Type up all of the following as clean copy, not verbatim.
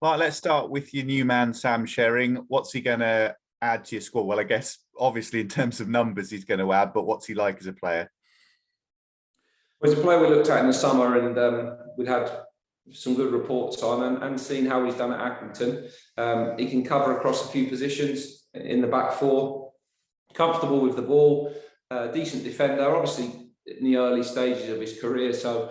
Well, let's start with your new man, Sam Sherring. What's he going to add to your squad? Well, I guess obviously in terms of numbers he's going to add, but what's he like as a player? Well, he's a player we looked at in the summer, and we'd had some good reports on and seen how he's done at Accrington. He can cover across a few positions in the back four, comfortable with the ball, decent defender, obviously in the early stages of his career. So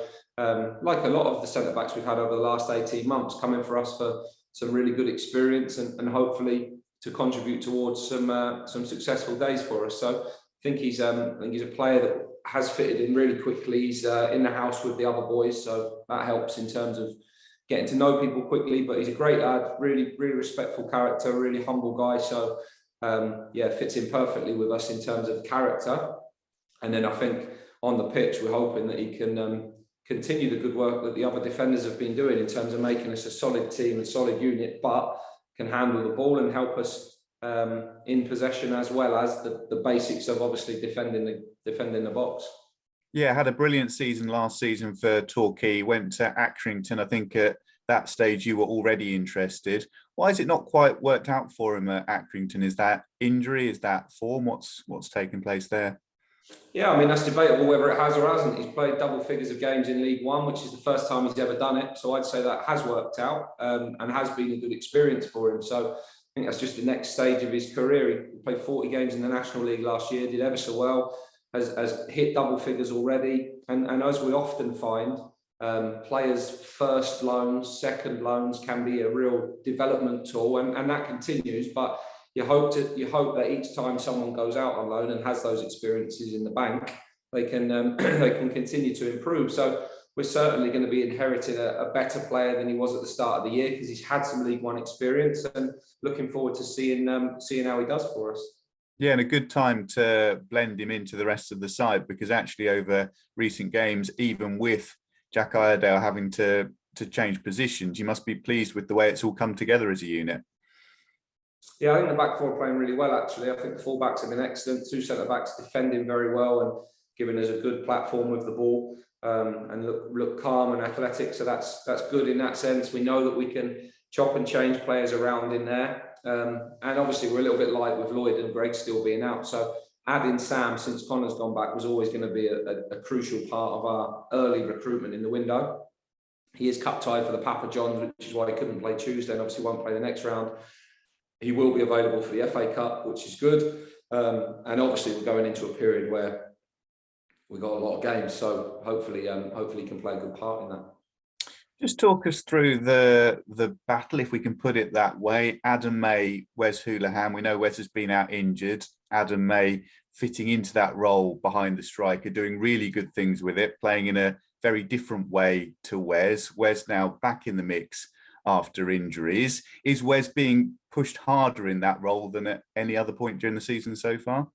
like a lot of the centre-backs we've had over the last 18 months, coming for us for some really good experience and hopefully to contribute towards some successful days for us. So I think he's a player that has fitted in really quickly. He's in the house with the other boys, so that helps in terms of getting to know people quickly. But he's a great lad, really respectful character, really humble guy. So fits in perfectly with us in terms of character. And then I think on the pitch, we're hoping that he can continue the good work that the other defenders have been doing in terms of making us a solid team and solid unit, but can handle the ball and help us in possession, as well as the basics of obviously defending the box. Yeah, had a brilliant season last season for Torquay, went to Accrington. I think at that stage you were already interested. Why has it not quite worked out for him at Accrington? Is that injury? Is that form? What's taken place there? Yeah, I mean, that's debatable whether it has or hasn't. He's played double figures of games in League One, which is the first time he's ever done it. So I'd say that has worked out and has been a good experience for him. So I think that's just the next stage of his career. He played 40 games in the National League last year, did ever so well, has hit double figures already. And as we often find, players' first loans, second loans can be a real development tool, and that continues. But you hope that each time someone goes out on loan and has those experiences in the bank, they can continue to improve. So we're certainly going to be inheriting a better player than he was at the start of the year, because he's had some League One experience, and looking forward to seeing how he does for us. Yeah, and a good time to blend him into the rest of the side, because actually over recent games, even with Jack Iredale having to change positions, you must be pleased with the way it's all come together as a unit. Yeah, I think the back four are playing really well, actually. I think the full-backs have been excellent. Two centre-backs defending very well and giving us a good platform with the ball, and look calm and athletic. So that's good in that sense. We know that we can chop and change players around in there. And obviously we're a little bit light with Lloyd and Greg still being out. So adding Sam since Connor's gone back was always going to be a crucial part of our early recruitment in the window. He is cup tied for the Papa Johns, which is why he couldn't play Tuesday and obviously won't play the next round. He will be available for the FA Cup, which is good. And obviously we're going into a period where we've got a lot of games. So hopefully he can play a good part in that. Just talk us through the battle, if we can put it that way. Adam May, Wes Hoolahan. We know Wes has been out injured. Adam May fitting into that role behind the striker, doing really good things with it, playing in a very different way to Wes. Wes now back in the mix after injuries. Is Wes being pushed harder in that role than at any other point during the season so far?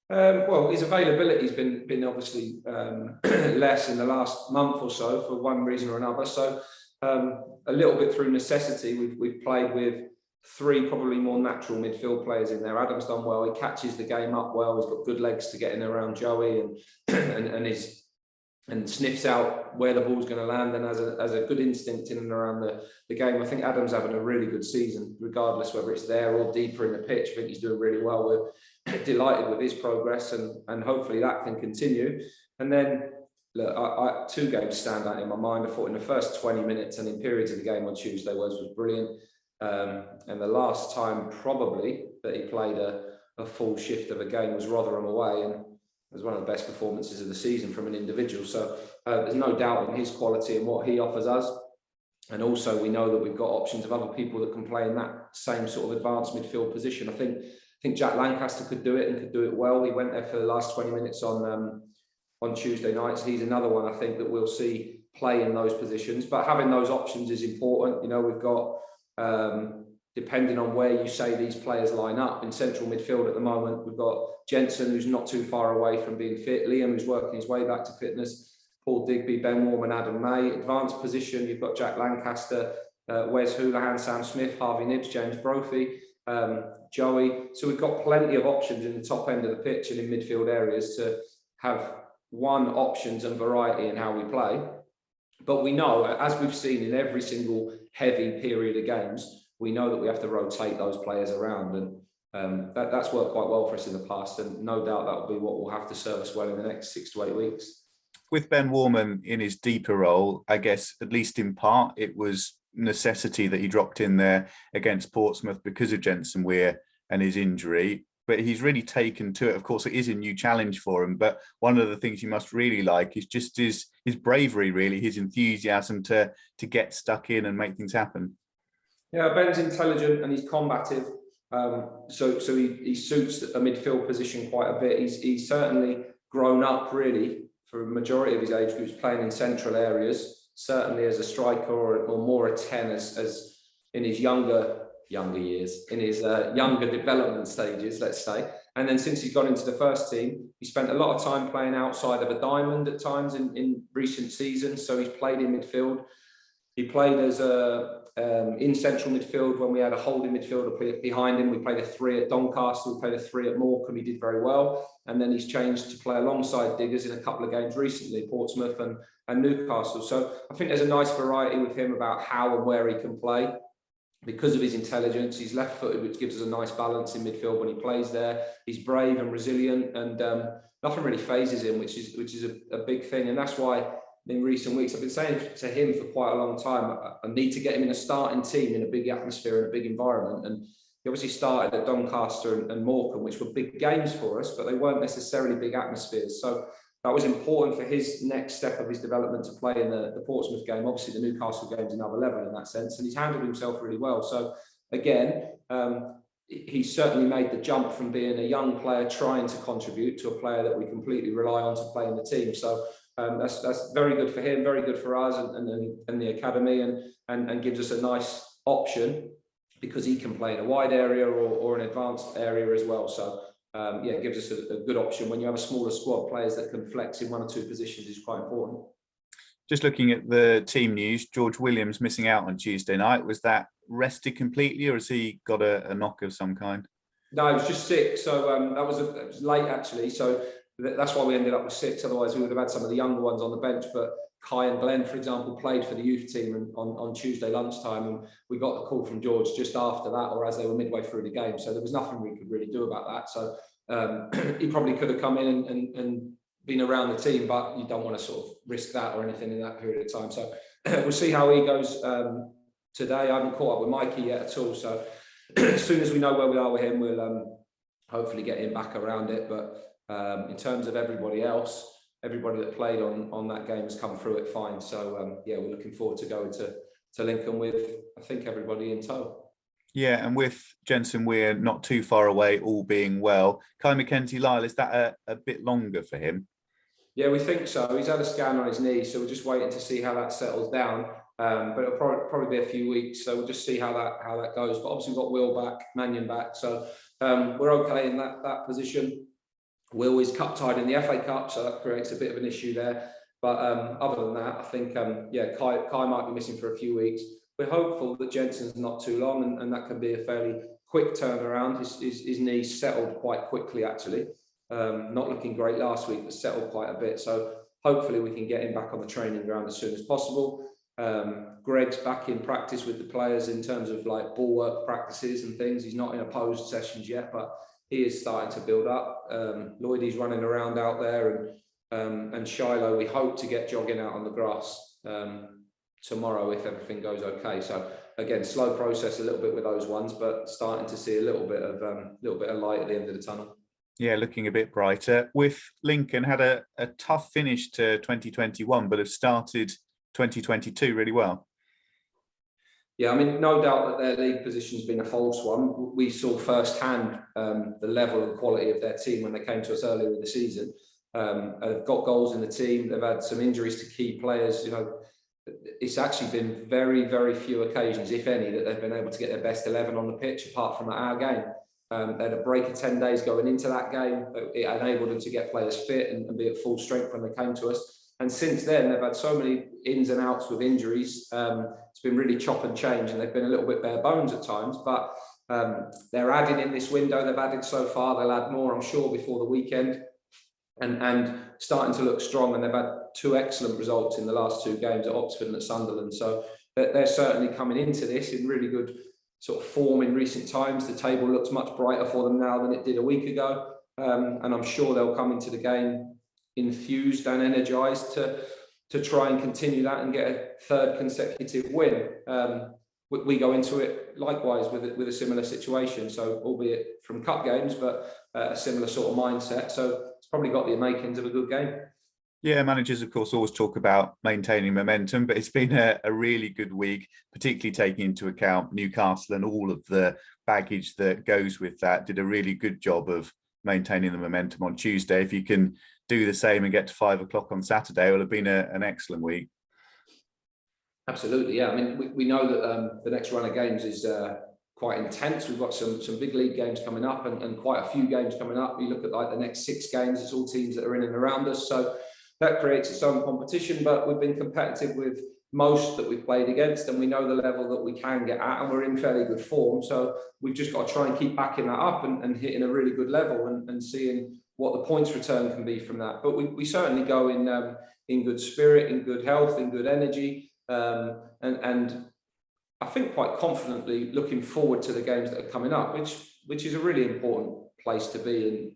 Well, his availability has been obviously less in the last month or so for one reason or another. So a little bit through necessity, we've played with three probably more natural midfield players in there. Adam's done well. He catches the game up well. He's got good legs to get in around Joey and sniffs out where the ball's going to land, and has a good instinct in and around the game. I think Adam's having a really good season, regardless whether it's there or deeper in the pitch. I think he's doing really well. We're delighted with his progress, and hopefully that can continue. And then, look, two games stand out in my mind. I thought in the first 20 minutes and in periods of the game on Tuesday, Wes was brilliant. And the last time probably that he played a full shift of a game was Rotherham away, and it was one of the best performances of the season from an individual. So there's no doubt in his quality and what he offers us. And also we know that we've got options of other people that can play in that same sort of advanced midfield position. I think Jack Lancaster could do it and could do it well. He went there for the last 20 minutes on Tuesday nights. He's another one I think that we'll see play in those positions. But having those options is important. You know, we've got, depending on where you say these players line up, in central midfield at the moment, we've got Jensen, who's not too far away from being fit, Liam, who's working his way back to fitness, Paul Digby, Ben Warm and Adam May. Advanced position, you've got Jack Lancaster, Wes Hoolahan, Sam Smith, Harvey Nibbs, James Brophy, Joey. So we've got plenty of options in the top end of the pitch and in midfield areas to have options and variety in how we play. But we know, as we've seen in every single heavy period of games, we know that we have to rotate those players around, and that's worked quite well for us in the past, and no doubt that will be what will have to serve us well in the next 6 to 8 weeks. With Ben Warman in his deeper role, I guess, at least in part, it was necessity that he dropped in there against Portsmouth because of Jensen Weir and his injury. But he's really taken to it. Of course, it is a new challenge for him. But one of the things you must really like is just his bravery, really, his enthusiasm to get stuck in and make things happen. Yeah, Ben's intelligent and he's combative. So he suits a midfield position quite a bit. He's certainly grown up, really, for a majority of his age groups, playing in central areas, certainly as a striker or more a 10 as in his younger years, in his younger development stages, let's say. And then since he's gone into the first team, he spent a lot of time playing outside of a diamond at times in recent seasons. So he's played in midfield. He played as in central midfield when we had a holding midfielder behind him. We played a 3 at Doncaster, we played a 3 at Morecambe. He did very well. And then he's changed to play alongside Diggers in a couple of games recently, Portsmouth and Newcastle. So I think there's a nice variety with him about how and where he can play. Because of his intelligence, he's left-footed, which gives us a nice balance in midfield when he plays there. He's brave and resilient, and nothing really phases him, which is a big thing. And that's why in recent weeks I've been saying to him for quite a long time, I need to get him in a starting team in a big atmosphere and a big environment. And he obviously started at Doncaster and Morecambe, which were big games for us, but they weren't necessarily big atmospheres. So that was important for his next step of his development to play in the Portsmouth game. Obviously, the Newcastle game's another level in that sense, and he's handled himself really well. So again, he's certainly made the jump from being a young player trying to contribute to a player that we completely rely on to play in the team. So that's very good for him, very good for us and the academy, and gives us a nice option because he can play in a wide area or an advanced area as well. So it gives us a good option. When you have a smaller squad, players that can flex in 1 or 2 positions is quite important. Just looking at the team news, George Williams missing out on Tuesday night. Was that rested completely, or has he got a knock of some kind? No, he was just sick. So that was late, actually. So that's why we ended up with 6. Otherwise, we would have had some of the younger ones on the bench. But Kai and Glenn, for example, played for the youth team on Tuesday lunchtime, and we got the call from George just after that, or as they were midway through the game. So there was nothing we could really do about that. So he probably could have come in and been around the team, but you don't want to sort of risk that or anything in that period of time. So we'll see how he goes today. I haven't caught up with Mikey yet at all. So as soon as we know where we are with him, we'll hopefully get him back around it. But in terms of everybody else, everybody that played on that game has come through it fine. So we're looking forward to going to Lincoln with, I think, everybody in tow. Yeah, and with Jensen Weir not too far away, all being well, Kai Mackenzie-Lyle, is that a bit longer for him? Yeah, we think so. He's had a scan on his knee, so we're just waiting to see how that settles down. But it'll probably be a few weeks, so we'll just see how that goes. But obviously we've got Will back, Mannion back, so we're okay in that position. Will is cup tied in the FA Cup, so that creates a bit of an issue there. But other than that, I think Kai might be missing for a few weeks. We're hopeful that Jensen's not too long, and that can be a fairly quick turnaround. His knee settled quite quickly, actually. Not looking great last week, but settled quite a bit. So hopefully we can get him back on the training ground as soon as possible. Greg's back in practice with the players in terms of like ball work practices and things. He's not in opposed sessions yet, but he is starting to build up. Lloydie's running around out there, and Shiloh, we hope to get jogging out on the grass tomorrow if everything goes okay. So again, slow process a little bit with those ones, but starting to see a little bit of light at the end of the tunnel. Yeah, looking a bit brighter. With Lincoln, had a tough finish to 2021, but have started 2022 really well. Yeah, I mean, no doubt that their league position's been a false one. We saw firsthand the level and quality of their team when they came to us earlier in the season. They've got goals in the team. They've had some injuries to key players. You know, it's actually been very, very few occasions, if any, that they've been able to get their best 11 on the pitch, apart from at our game. They had a break of 10 days going into that game. It enabled them to get players fit and be at full strength when they came to us. And since then, they've had so many ins and outs with injuries. It's been really chop and change, and they've been a little bit bare bones at times. But they're adding in this window. They've added so far. They'll add more, I'm sure, before the weekend. And starting to look strong. And they've had 2 excellent results in the last 2 games at Oxford and at Sunderland. So they're certainly coming into this in really good sort of form in recent times. The table looks much brighter for them now than it did a week ago. And I'm sure they'll come into the game infused and energised to try and continue that and get a third consecutive win. We go into it likewise with a similar situation, so albeit from cup games, but a similar sort of mindset. So it's probably got the makings of a good game. Yeah, managers, of course, always talk about maintaining momentum, but it's been a really good week, particularly taking into account Newcastle and all of the baggage that goes with that. Did a really good job of maintaining the momentum on Tuesday. If you can do the same and get to 5 o'clock on Saturday, it will have been an excellent week. Absolutely, yeah. I mean, we know that the next run of games is quite intense. We've got some big league games coming up and quite a few games coming up. You look at like the next 6 games, it's all teams that are in and around us. So that creates its own competition, but we've been competitive with most that we've played against, and we know the level that we can get at, and we're in fairly good form. So we've just got to try and keep backing that up and hitting a really good level and seeing what the points return can be from that. But we certainly go in good spirit, in good health, in good energy, and I think quite confidently looking forward to the games that are coming up, which is a really important place to be. And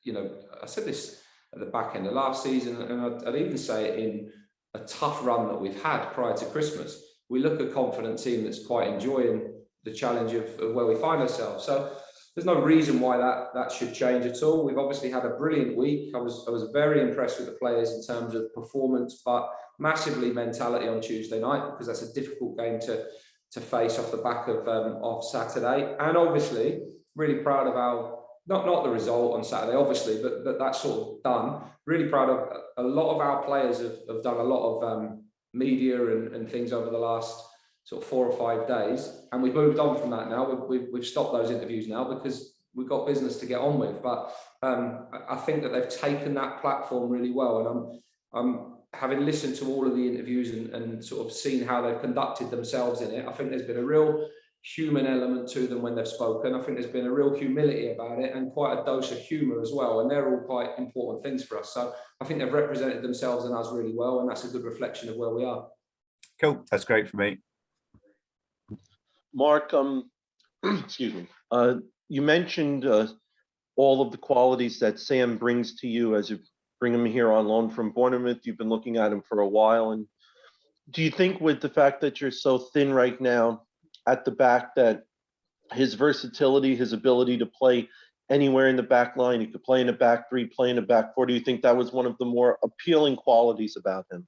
you know, I said this at the back end of last season, and I'd even say it in a tough run that we've had prior to Christmas. We look a confident team that's quite enjoying the challenge of where we find ourselves. So there's no reason why that should change at all. We've obviously had a brilliant week. I was very impressed with the players in terms of performance, but massively mentality on Tuesday night, because that's a difficult game to face off the back of Saturday. And obviously really proud of our not the result on Saturday, obviously, but that's sort of done. Really proud of a lot of our players have done a lot of media and things over the last sort of 4 or 5 days, and we've moved on from that now. We've stopped those interviews now because we've got business to get on with. But I think that they've taken that platform really well, and I'm having listened to all of the interviews and sort of seen how they've conducted themselves in it. I think there's been a real human element to them when they've spoken. I think there's been a real humility about it and quite a dose of humour as well, and they're all quite important things for us. So I think they've represented themselves and us really well, and that's a good reflection of where we are. Cool, that's great for me. Mark, excuse me. You mentioned all of the qualities that Sam brings to you as you bring him here on loan from Bournemouth. You've been looking at him for a while, and do you think with the fact that you're so thin right now at the back that his versatility, his ability to play anywhere in the back line, he could play in the back 3, play in the back 4, do you think that was one of the more appealing qualities about him?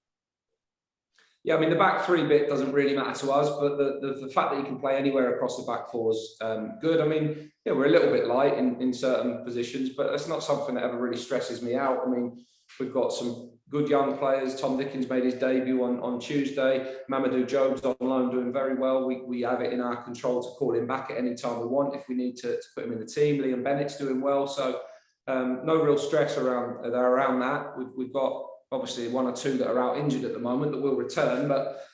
Yeah, I mean, the back 3 bit doesn't really matter to us, but the fact that he can play anywhere across the back 4 is good. I mean, yeah, we're a little bit light in certain positions, but that's not something that ever really stresses me out. I mean, we've got some good young players. Tom Dickens made his debut on Tuesday. Mamadou Job's on loan, doing very well. We have it in our control to call him back at any time we want if we need to put him in the team. Liam Bennett's doing well, so no real stress around that. We've got obviously 1 or 2 that are out injured at the moment that will return, but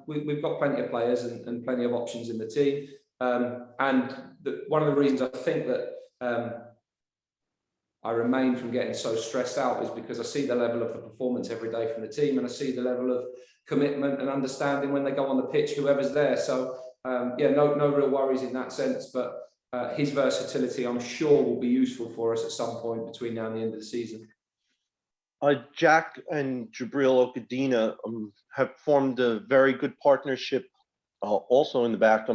we've got plenty of players and plenty of options in the team. And one of the reasons I think that I remain from getting so stressed out is because I see the level of the performance every day from the team, and I see the level of commitment and understanding when they go on the pitch, whoever's there. So yeah, no real worries in that sense, but his versatility, I'm sure, will be useful for us at some point between now and the end of the season. Jack and Jabril Okadina have formed a very good partnership also in the back.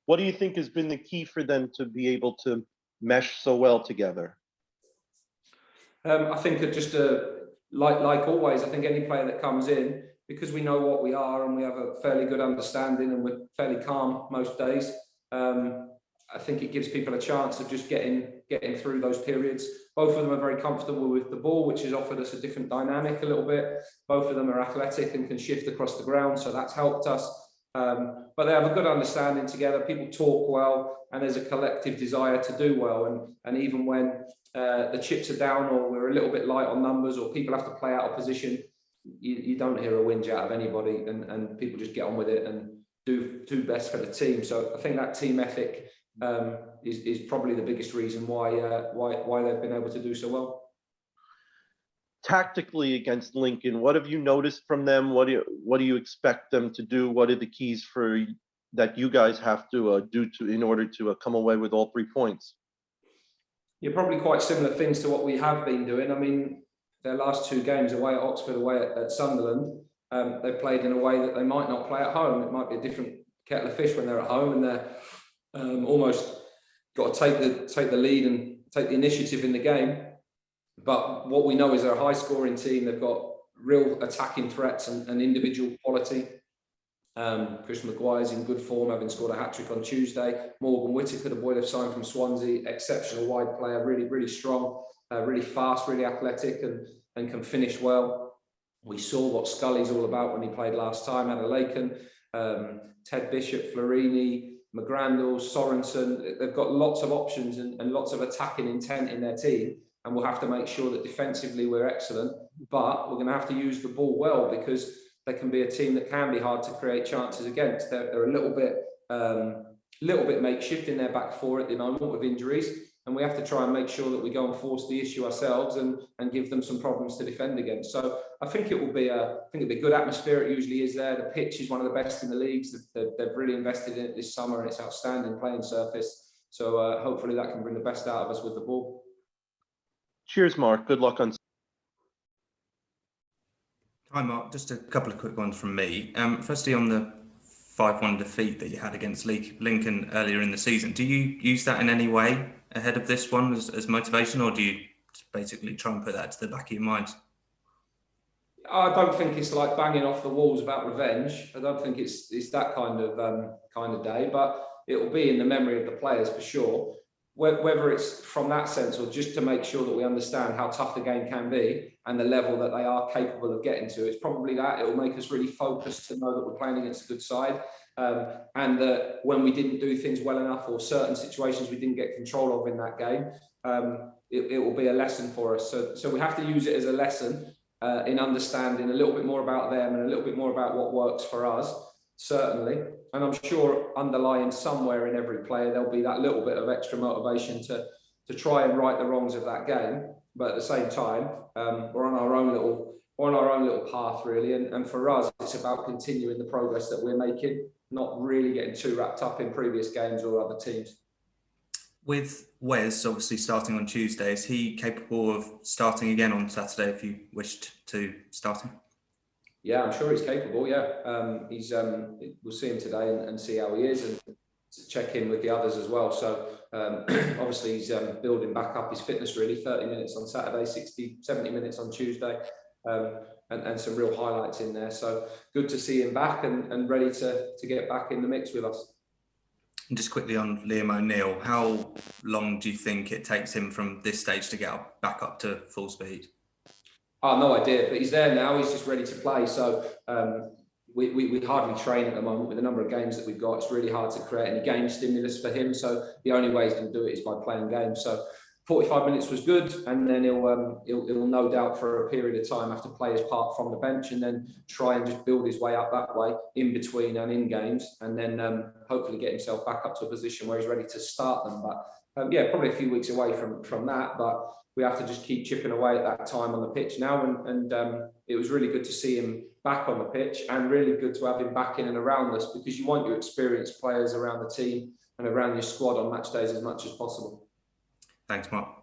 What do you think has been the key for them to be able to mesh so well together? I think just like always, I think any player that comes in, because we know what we are and we have a fairly good understanding and we're fairly calm most days, I think it gives people a chance of just getting through those periods. Both of them are very comfortable with the ball, which has offered us a different dynamic a little bit. Both of them are athletic and can shift across the ground, so that's helped us. But they have a good understanding together. People talk well, and there's a collective desire to do well. And even when the chips are down, or we're a little bit light on numbers, or people have to play out of position, you don't hear a whinge out of anybody, and people just get on with it and do best for the team. So I think that team ethic is probably the biggest reason why they've been able to do so well. tactically against Lincoln, what have you noticed from them? What do you expect them to do? What are the keys for that you guys have to do in order to come away with all 3 points? Yeah, probably quite similar things to what we have been doing. I mean, their last 2 games away at Oxford, away at Sunderland, they played in a way that they might not play at home. It might be a different kettle of fish when they're at home, and they're almost got to take the lead and take the initiative in the game. But what we know is they're a high-scoring team. They've got real attacking threats and individual quality. Chris Maguire's in good form, having scored a hat-trick on Tuesday. Morgan Whittaker, the boy they've signed from Swansea, exceptional wide player, really, really strong, really fast, really athletic, and can finish well. We saw what Scully's all about when he played last time. Adelakan, Ted Bishop, Florini, McGrandles, Sorensen. They've got lots of options and lots of attacking intent in their team. And we'll have to make sure that defensively we're excellent, but we're going to have to use the ball well, because they can be a team that can be hard to create chances against. They're a little bit makeshift in their back four at the moment with injuries, and we have to try and make sure that we go and force the issue ourselves and give them some problems to defend against. So I think it'll be a good atmosphere. It usually is there. The pitch is one of the best in the leagues. They've really invested in it this summer, and it's outstanding playing surface. So hopefully that can bring the best out of us with the ball. Cheers, Mark. Good luck on. Hi, Mark. Just a couple of quick ones from me. Firstly, on the 5-1 defeat that you had against Lincoln earlier in the season, do you use that in any way ahead of this one as motivation, or do you basically try and put that to the back of your mind? I don't think it's like banging off the walls about revenge. I don't think it's that kind of day, but it will be in the memory of the players for sure. Whether it's from that sense or just to make sure that we understand how tough the game can be and the level that they are capable of getting to, it's probably that. It will make us really focused to know that we're playing against a good side, and that when we didn't do things well enough or certain situations we didn't get control of in that game, it will be a lesson for us. So we have to use it as a lesson in understanding a little bit more about them and a little bit more about what works for us, certainly. And I'm sure underlying somewhere in every player, there'll be that little bit of extra motivation to try and right the wrongs of that game. But at the same time, we're on our own little path, really. And for us, it's about continuing the progress that we're making, not really getting too wrapped up in previous games or other teams. With Wes obviously starting on Tuesday, is he capable of starting again on Saturday if you wished to start him? Yeah, I'm sure he's capable. Yeah, we'll see him today and see how he is, and check in with the others as well. So obviously he's building back up his fitness, really. 30 minutes on Saturday, 70 minutes on Tuesday, and some real highlights in there. So good to see him back and ready to get back in the mix with us. And just quickly on Liam O'Neill, how long do you think it takes him from this stage to get back up to full speed? Oh, no idea, but he's there now. He's just ready to play. So we hardly train at the moment with the number of games that we've got. It's really hard to create any game stimulus for him. So the only way he's going to do it is by playing games. So 45 minutes was good, and then he'll no doubt for a period of time have to play his part from the bench, and then try and just build his way up that way in between and in games, and then hopefully get himself back up to a position where he's ready to start them. But yeah, probably a few weeks away from that, but we have to just keep chipping away at that time on the pitch now, and it was really good to see him back on the pitch, and really good to have him back in and around us, because you want your experienced players around the team and around your squad on match days as much as possible. Thanks, Mark.